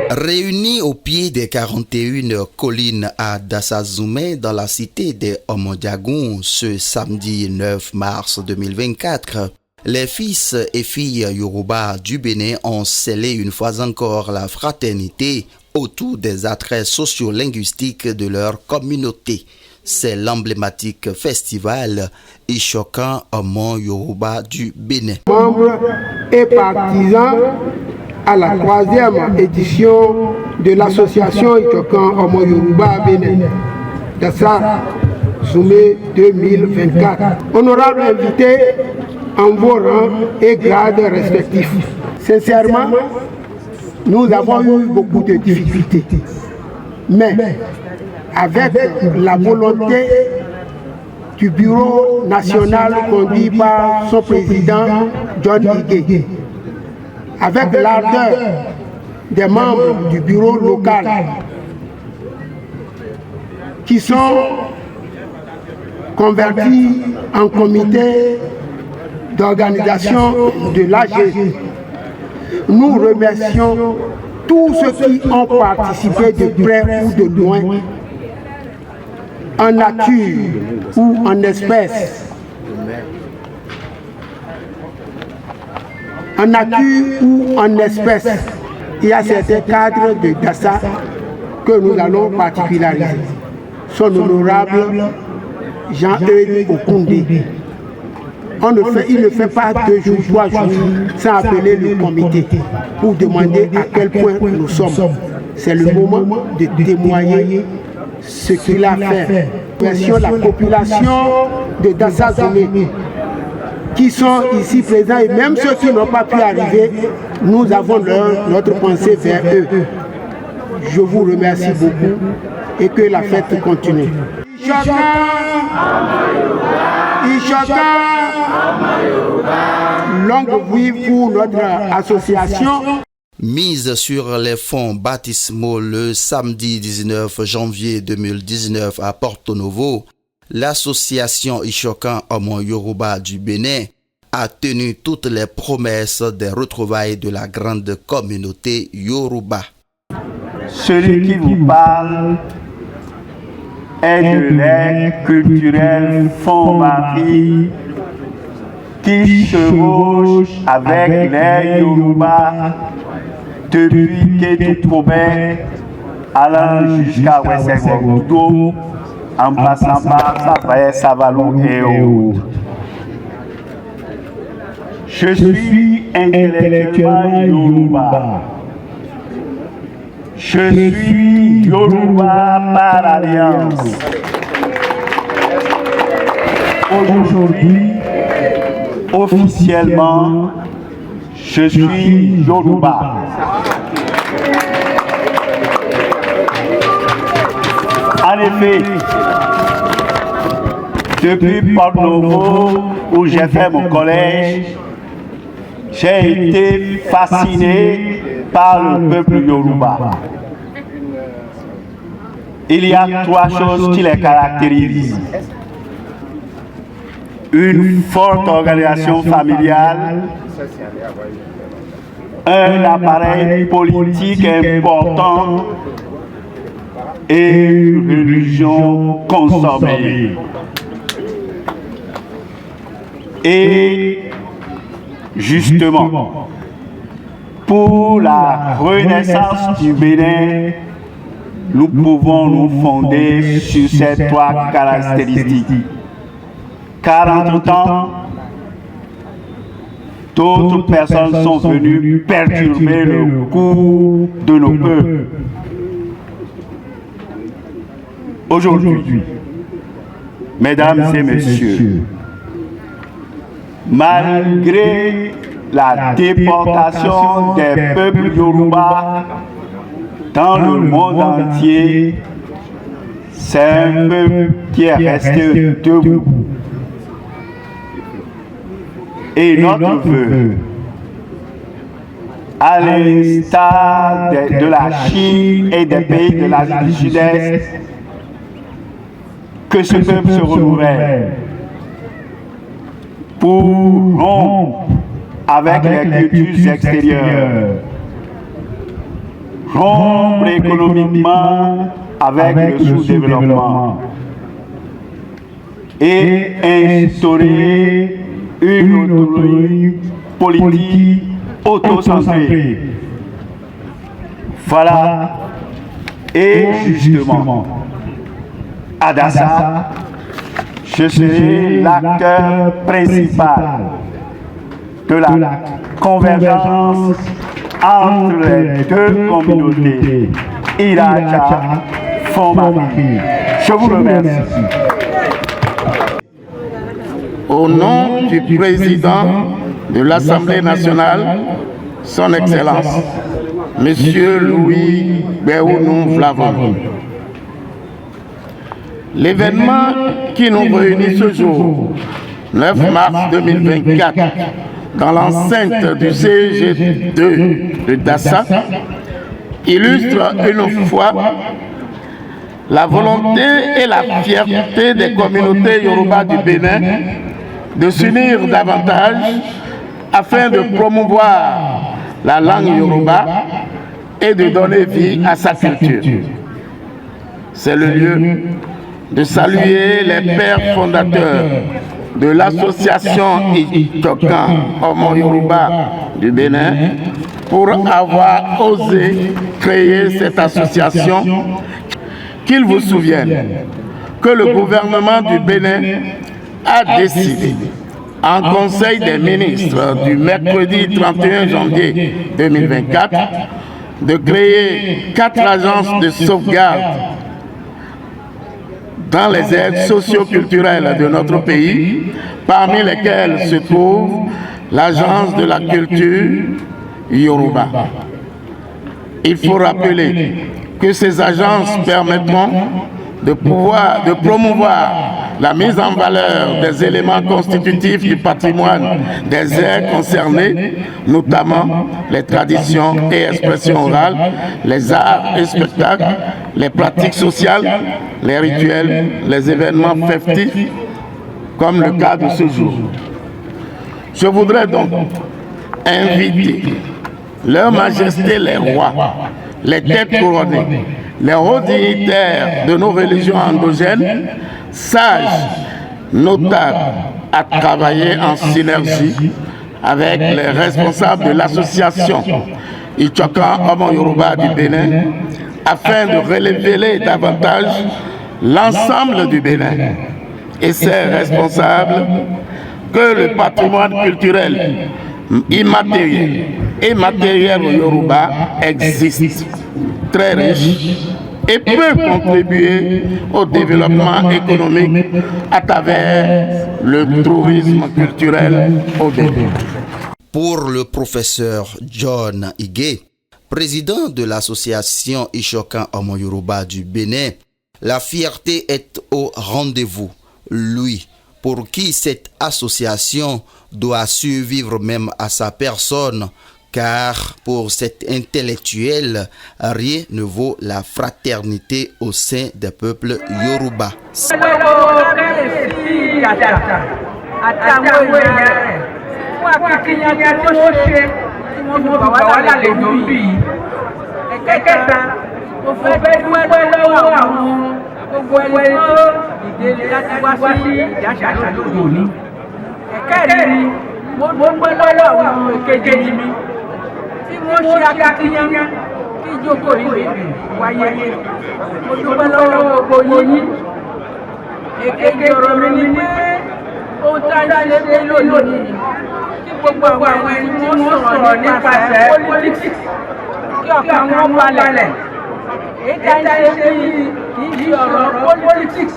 Réunis au pied des 41 collines à Dassazoumé dans la cité des Omodiagoun ce samedi 9 mars 2024, les fils et filles Yoruba du Bénin ont scellé une fois encore la fraternité autour des attraits sociolinguistiques de leur communauté. C'est l'emblématique festival Ishokan Omo Yoruba du Bénin. Membres et partisans à la 3e édition de l'association Ishokan Omo Yoruba Bénin, Dassazoumé 2024. Honorables invités en vos rangs et grades respectifs. Sincèrement, nous avons eu beaucoup de difficultés. Mais avec la volonté du bureau national conduit par son président John Igué, avec l'ardeur des membres du bureau local qui sont convertis en comité d'organisation de l'AG. Nous remercions tous ceux qui ont participé de près ou de loin, en nature ou en espèces. En nature ou en espèces, il y a certains cadres de Dassa que nous allons particulariser. Son honorable Jean-Eudes Okoundé. Il ne fait pas 2 jours, 3 jours sans appeler le comité pour demander à quel point nous sommes. C'est le moment de témoigner ce qu'il a fait. Merci à la population de Dassazoumé qui sont ici présents et même ceux qui n'ont pas pu arriver, nous avons notre pensée vers eux. Je vous remercie beaucoup et que la fête continue. Longue vie pour notre association. Mise sur les fonds baptismaux le samedi 19 janvier 2019 à Porto Novo, l'association Ishokan Omo Yoruba du Bénin a tenu toutes les promesses des retrouvailles de la grande communauté Yoruba. Celui qui vous parle est de l'air culturel Fond-Marie qui chevauche avec les Yoruba depuis Kétou-Koubé allant jusqu'à Wessegoudo en passant par Savaye, Savalou et autres. Je suis intellectuellement Yoruba. Je suis Yoruba par alliance. Aujourd'hui, officiellement, je suis Yoruba. En effet, depuis Porto Novo, où j'ai fait mon collège, j'ai été fasciné par le peuple Yoruba. Il y a 3 choses qui les caractérisent. Une forte organisation familiale, un appareil politique important et une religion consommée. Et justement, pour la renaissance du Bénin, nous pouvons nous fonder sur ces 3 caractéristiques. Car entre-temps, d'autres personnes sont venues perturber le cours de nos peuples. Aujourd'hui, mesdames et messieurs, malgré la déportation des peuples Yoruba dans le monde entier, c'est un peuple qui est resté debout. Et notre vœu à l'instar de la Chine et des pays de l'Asie du Sud-Est, que ce peuple se renouvelle pour rompre avec les cultures extérieures, rompre économiquement avec le sous-développement et instaurer une autonomie politique autocentrée. Voilà. Et justement, à Dassa, je serai l'acteur principal de la convergence entre les deux communautés, Iracha, Fomaki. Je vous remercie. Au nom du président de l'Assemblée nationale, son Excellence, Monsieur Louis Béounou Vlavon. L'événement qui nous réunit ce jour, 9 mars 2024, dans l'enceinte du CEG2 de Dassa, illustre une fois la volonté et la fierté des communautés Yoruba du Bénin de s'unir davantage afin de promouvoir la langue Yoruba et de donner vie à sa culture. C'est le lieu de saluer les pères fondateurs de l'association Ichokan Omo Yoruba du Bénin pour avoir osé créer cette association. Qu'ils vous souviennent que le gouvernement du Bénin a décidé en Conseil des ministres du mercredi 31 janvier 2024 de créer 4 agences de sauvegarde dans les aides socio-culturelles de notre pays, parmi lesquelles se trouve l'Agence de la culture Yoruba. Il faut rappeler que ces agences permettront de promouvoir la mise en valeur des éléments constitutifs du patrimoine des aires concernées, notamment les traditions et expressions orales, les arts et spectacles, les pratiques sociales, les rituels, les événements festifs, comme le cas de ce jour. Je voudrais donc inviter Leur Majesté les rois, les têtes couronnées, les hauts dignitaires de nos religions endogènes, sages, notables, à travailler en synergie avec les responsables de l'association Ichokan Omo Yoruba du Bénin afin de révéler davantage l'ensemble du Bénin et ses responsables que le patrimoine culturel immatériel et matériel au Yoruba existe, très riche, et peut contribuer au développement économique à travers le tourisme culturel au Bénin. Pour le professeur John Igué, président de l'association Ichokan Omo Yoruba du Bénin, la fierté est au rendez-vous. Lui, pour qui cette association doit survivre même à sa personne, car pour cet intellectuel, rien ne vaut la fraternité au sein des peuples Yoruba. Tí wọ́n ṣe akitiyan kí ìjókòó yìí wáyé. Mo dúpẹ́ lọ́wọ́ gbogbo yín. Èkejì ọ̀rọ̀ mi ni pé ohun tá a ṣe pé lónìí kí gbogbo àwọn ẹni tí wọ́n sọ̀rọ̀ nípasẹ̀ politics kí ọkàn wọn balẹ̀. Èyí tá a ṣe pé kì í ṣe ọ̀rọ̀ politics.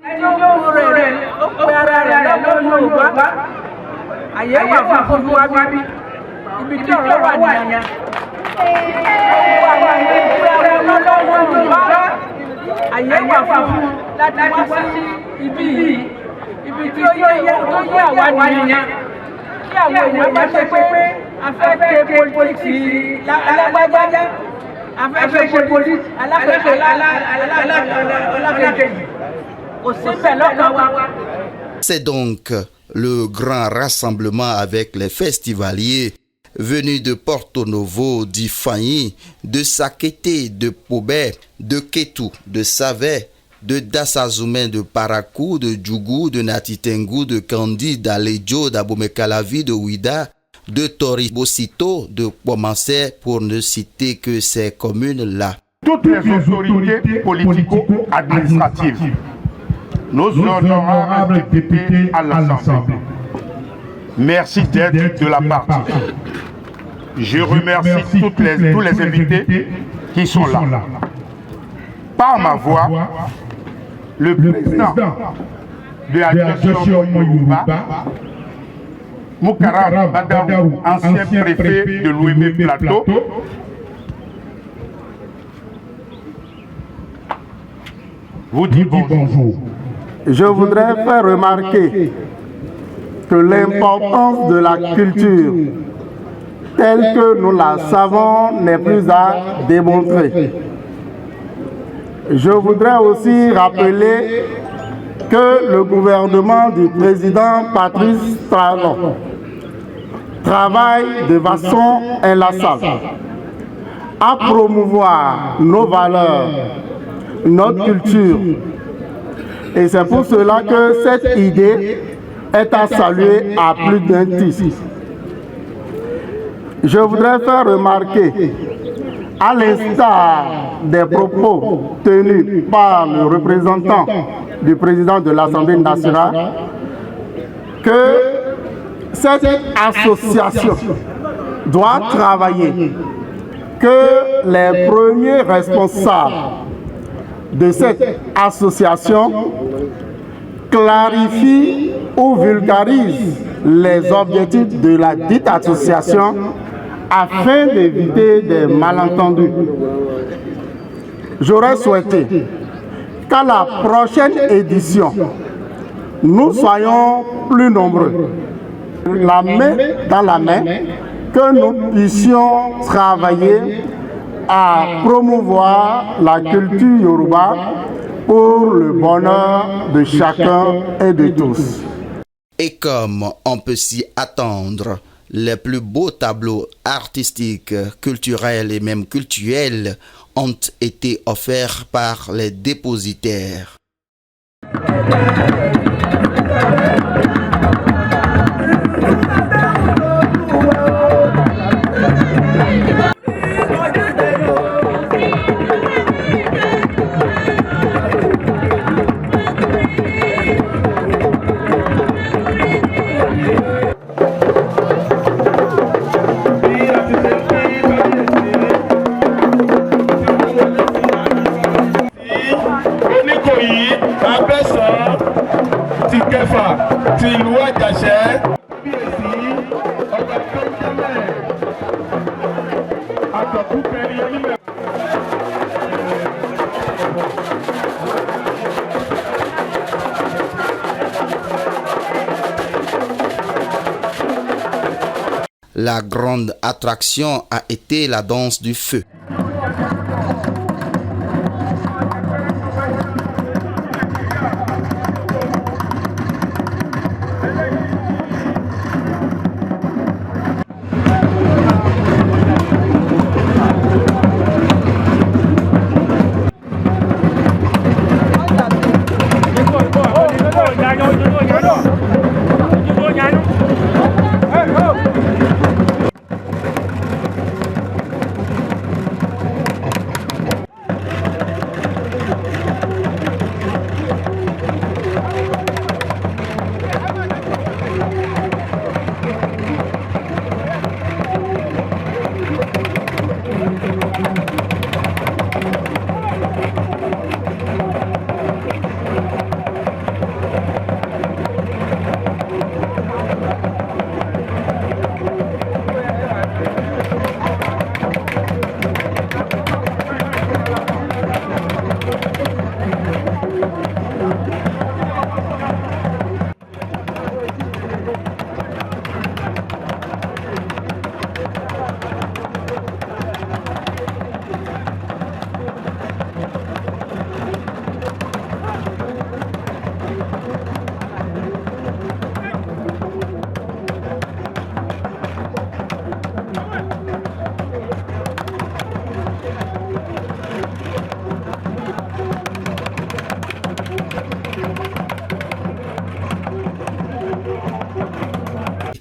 Ẹni tó kú rẹ̀ ó pe ara rẹ̀ lọ́wọ́ Yorùbá. Àyè wà fún wa bí. Ibi tí ọ̀rọ̀ wà nìyẹn. Àyè wà fún láti wá sí ibi yìí. Ibi tí ó yẹ àwa nìyẹn. Kí àwọn èèyàn má ṣe pé afẹ́fẹ́ politique alágbájá afẹ́fẹ́ politique alákejì kò síbẹ̀ lọ́kàn wa. C'est donc le grand rassemblement avec les festivaliers venus de Porto Novo, d'Ifani, de Sakété, de Pobé, de Kétou, de Savé, de Dasazoumé, de Parakou, de Djougou, de Natitengu, de Kandi, d'Aledjo, d'Abomey-Calavi, de Ouida, de Tori-Bosito, de Pomancé, pour ne citer que ces communes-là. Toutes les autorités politico-administratives, nos honorables députés à l'Assemblée, merci d'être de la partie. Je remercie tous les invités qui sont là. Par ma voix, le président de la gestion Yoruba, Moukara Badaou, ancien préfet de l'Ouémé Plateau, vous dit bonjour. Je voudrais faire remarquer que l'importance de la culture telle que nous la savons n'est plus à démontrer. Je voudrais aussi rappeler que le gouvernement du président Patrice Talon travaille de façon inlassable à promouvoir nos valeurs, notre culture. Et c'est pour cela que cette idée est à saluer à plus d'un titre. Je voudrais faire remarquer, à l'instar des propos tenus par le représentant du président de l'Assemblée nationale, que cette association doit travailler, que les premiers responsables de cette association clarifient ou vulgarisent les objectifs de la dite association afin d'éviter des malentendus. J'aurais souhaité qu'à la prochaine édition, nous soyons plus nombreux, la main dans la main, que nous puissions travailler à promouvoir la culture yoruba pour le bonheur de chacun et de tous. Et comme on peut s'y attendre, les plus beaux tableaux artistiques, culturels et même cultuels ont été offerts par les dépositaires. La grande attraction a été la danse du feu.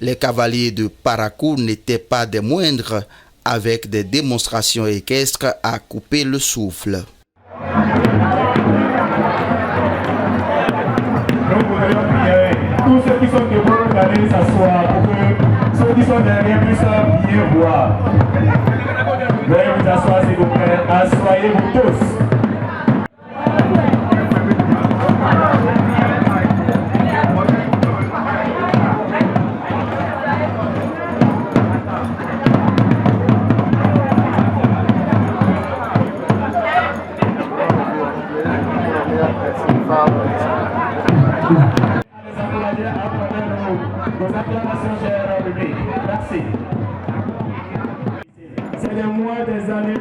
Les cavaliers de Parakou n'étaient pas des moindres, avec des démonstrations équestres à couper le souffle. Tous ceux qui sont debout, allez s'asseoir pour que ceux qui sont derrière puissent bien voir. Veuillez vous asseoir s'il vous plaît. Assoyez-vous tous. Merci. C'est des mois, des années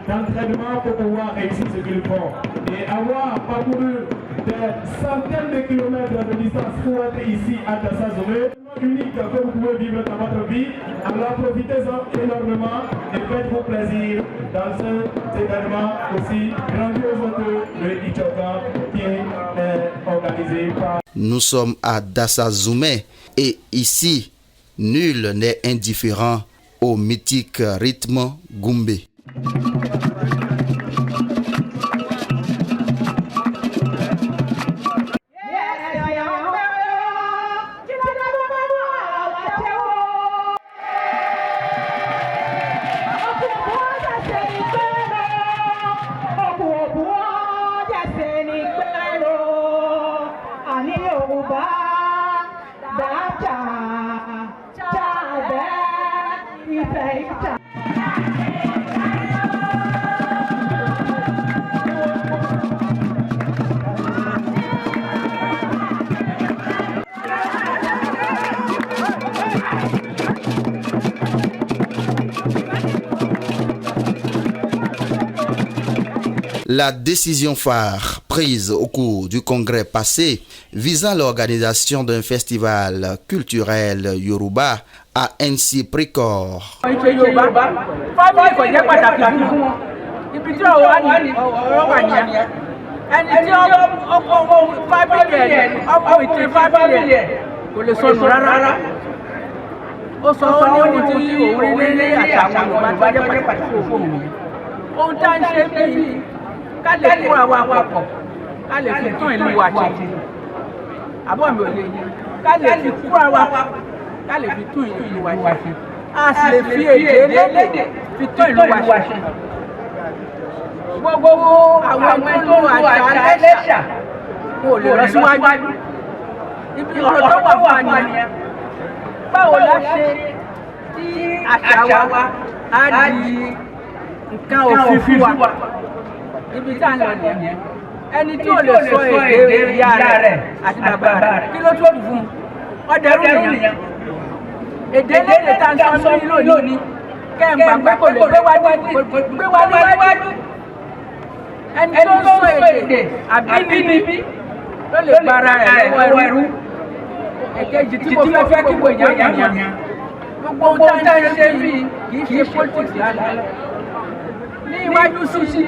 d'entraînement pour pouvoir réussir ce qu'ils font. Et avoir parcouru des centaines de kilomètres de distance pour être ici à Dassa-Zoumé, unique que vous pouvez vivre dans votre vie. Alors profitez-en énormément et faites-vous plaisir dans cet événement aussi grandiose que le Ichokan qui est organisé par... Nous sommes à Dassa-Zoumé et ici, nul n'est indifférent au mythique rythme Goumbé. La décision phare prise au cours du congrès passé visant l'organisation d'un festival culturel Yoruba a ainsi pris corps. Ká lè fúnra wa papọ̀, ká lè fi tún ìlú wa ṣe. Àbọ̀ mi ò lè yí. Ká lè fi fúnra wa papọ̀, ká lè fi tún ìlú wa ṣe. A sì lè fi èdè elédè fi tún ìlú wa ṣe. Gbogbo àwọn ẹgbẹ́ tó wà àṣà Ẹlẹ́ṣà kò lè lọ síwájú. Ibi ọ̀rọ̀ tó wà fún wa ni báwo la ṣe tí àṣà wa á di nǹkan òfin fún wa. Ibi tá à ń lọ nìyẹn. Ẹni tí ò lè sọ èdè ìyá rẹ̀ àti bàbá rẹ̀ kí ló tó dùn fún un? Ọ̀dẹ̀rú nìyẹn. Èdè elédè tá à ń sọ ní lónìí kẹ́ ẹ̀ ń gbàgbé kò lè gbé wá níwájú. Ẹni tó ń sọ èdè àbínibí ló lè gbára ẹ̀ lọ́wọ́ ẹrú. Èkejì tí mo fẹ́ kí gbogbo èèyàn nìyẹn. Gbogbo ohun tá à ń ṣe bí kì í ṣe politics lálẹ́. Ní iwájú sí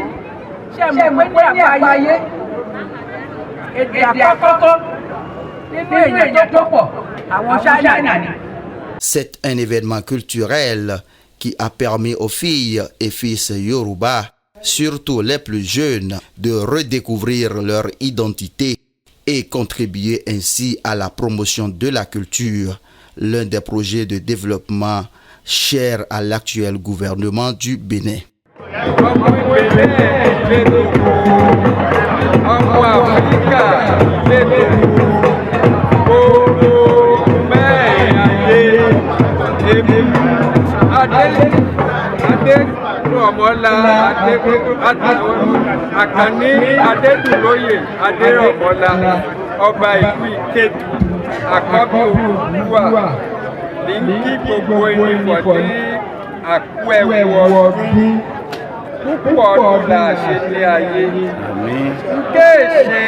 C'est un événement culturel qui a permis aux filles et fils Yoruba, surtout les plus jeunes, de redécouvrir leur identité et contribuer ainsi à la promotion de la culture, l'un des projets de développement chers à l'actuel gouvernement du Bénin. Àkànní Adédùlóyè Adérọ̀mọ́lá ọba ìlú Ìkétu àkọ́bí Ògúnwùwà ní kí gbogbo ènìyàn ní àkú ẹ̀wọ̀ ọdún púpọ̀ ọdún là ṣe ní ayé. Kéèṣe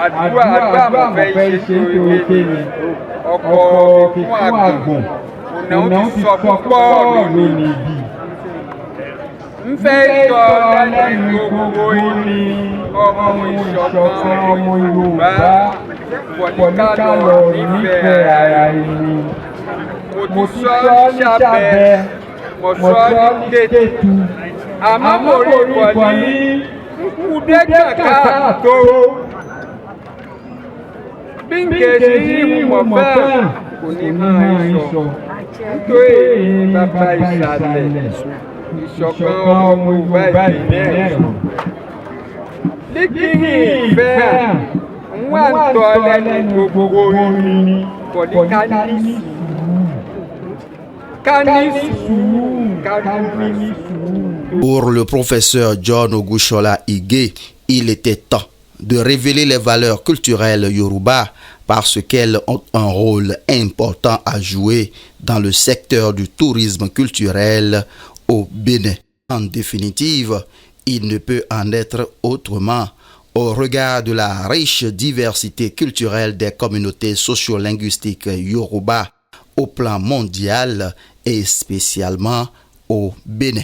àdúrà àgbàmọ̀fẹ́ ìṣètò ìwé ni ọkọ̀ fún àgùn ònà ó ti sọ púpọ̀ lónìí. Ń fẹ́ tọ́ láti gbogbo ìní ọmọ ìṣọ̀kan ọmọ Yorùbá Pọ̀líkàlọ̀ nífẹ̀ẹ́ ara ẹni. Mo ti sọ ní sábẹ́, mo sọ ní tètè. Àmọ́ mo rí ìwọ̀ ní kúdé kàkà tó. Bí n kèsì ìmọ̀ fẹ́ kò ní máa ń sọ. Nítorí bàbá ìsàlẹ̀ ìṣọ̀kan ọmọ ìgbà ìbílẹ̀. Líkìrì ìfẹ́ wà tọ́ lẹ́nu gbogbo orin pọ̀lí Pour le professeur John Ogushola Igé, il était temps de révéler les valeurs culturelles yoruba parce qu'elles ont un rôle important à jouer dans le secteur du tourisme culturel au Bénin. En définitive, il ne peut en être autrement au regard de la riche diversité culturelle des communautés sociolinguistiques yoruba au plan mondial et spécialement au Bénin.